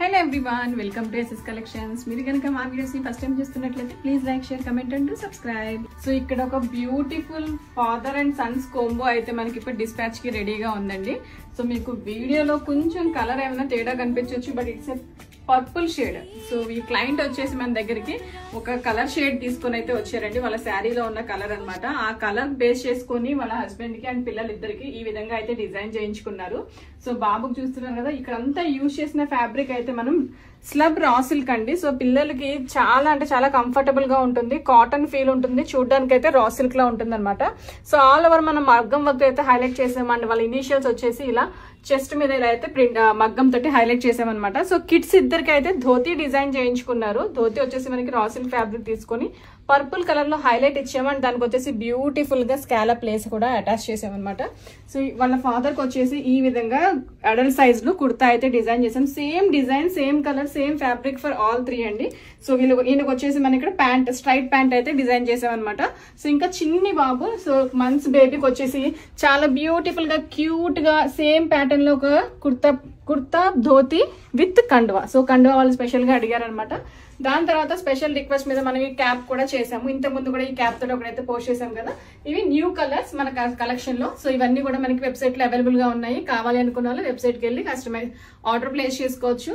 Hello everyone, welcome to SS Collections. మీరు గనుక మా వీడియోస్ ని ఫస్ట్ టైం చూస్తున్నట్లయితే please like share comment and subscribe. So ఇక్కడ ఒక beautiful father and Sons combo అయితే మనకి ఇప్పుడు డిస్పాచ్ కి రెడీగా ఉందండి. సో మీకు వీడియోలో కొంచెం కలర్ ఏమైనా తేడా కనిపించవచ్చు, but it's a purple shade. So ఈ క్లయింట్ వచ్చేసి మన దగ్గరికి ఒక కలర్ షేడ్ తీసుకొని అయితే వచ్చారండి. వాళ్ళ శారీలో ఉన్న కలర్ అనమాట. ఆ కలర్ బేస్ చేసుకుని వాళ్ళ హస్బెండ్ కి అండ్ పిల్లలిద్దరికి ఈ విధంగా అయితే డిజైన్ చేయించుకున్నారు. సో బాబుకి చూస్తున్నారు కదా, ఇక్కడ అంతా యూజ్ చేసిన ఫ్యాబ్రిక్ అయితే మనం స్లబ్ రా సిల్క్ అండి. సో పిల్లలకి చాలా అంటే చాలా కంఫర్టబుల్ గా ఉంటుంది, కాటన్ ఫీల్ ఉంటుంది, చూడడానికి అయితే రా సిల్క్ లా ఉంటుంది అనమాట. సో ఆల్ ఓవర్ మనం మగ్గం వర్క్ అయితే హైలైట్ చేసామండి. వాళ్ళ ఇనిషియల్స్ వచ్చేసి ఇలా చెస్ట్ మీద ఇలా అయితే ప్రింట్ మగ్గం తోటి హైలైట్ చేసామన్నమాట. సో కిడ్స్ ఇద్దరికి అయితే ధోతి డిజైన్ చేయించుకున్నారు. ధోతి వచ్చేసి మనకి రా సిల్క్ ఫ్యాబ్రిక్ తీసుకొని పర్పుల్ కలర్ లో హైలైట్ ఇచ్చామని దానికి వచ్చేసి బ్యూటిఫుల్ గా స్కాలప్ లేస్ కూడా అటాచ్ చేసామన్నమాట. సో వాళ్ళ ఫాదర్ కి వచ్చేసి ఈ విధంగా అడల్ట్ సైజ్ లో కుర్తా అయితే డిజైన్ చేసాం. Same design, same colour, same fabric for all three అండి. సో ఈయనకు వచ్చేసి మన ఇక్కడ ప్యాంట్, స్ట్రైట్ ప్యాంట్ అయితే డిజైన్ చేసామన్నమాట. సో ఇంకా చిన్ని బాబు, సో మంత్స్ బేబీకి వచ్చేసి చాలా బ్యూటిఫుల్ గా క్యూట్ గా సేమ్ ప్యాటర్న్ లో ఒక కుర్తా ధోతి విత్ కండువా. సో కండువా వాళ్ళు స్పెషల్ గా అడిగారనమాట. దాని తర్వాత స్పెషల్ రిక్వెస్ట్ మీద మనం ఈ క్యాప్ కూడా చేసాము. ఇంత ముందు కూడా ఈ క్యాప్ తోటి ఒకటైతే పోస్ట్ చేసాం కదా. ఇవి న్యూ కలర్స్ మన కలెక్షన్ లో. సో ఇవన్నీ కూడా మనకి వెబ్సైట్ లో అవైలబుల్ గా ఉన్నాయి. కావాలి అనుకున్న వాళ్ళు వెబ్సైట్ కి వెళ్ళి కస్టమైజ్ ఆర్డర్ ప్లేస్ చేసుకోవచ్చు.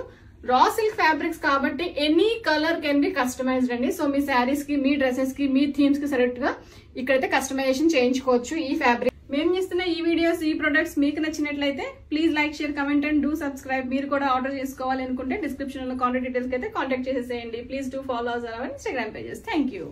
రా సిల్క్ ఫ్యాబ్రిక్స్ కాబట్టి any colour can be customized అండి. సో మీ శారీస్ కి, మీ డ్రెస్సెస్ కి, మీ థీమ్స్ కి సెలెక్ట్ గా ఇక్కడైతే కస్టమైజేషన్ చేయించుకోవచ్చు. ఈ ఫ్యాబ్రిక్ మేము చేస్తున్న ఈ వీడియోస్, ఈ ప్రొడక్ట్స్ మీకు నచ్చినట్లయితే please like share comment and do subscribe. మీరు కూడా ఆర్డర్ చేసుకోవాలి అనుకుంటే డిస్క్రిప్షన్ లో కాంటాక్ట్ డీటెయిల్స్ అయితే కాంటాక్ట్ చేసేసేయండి. Please do follow our Instagram pages. Thank you.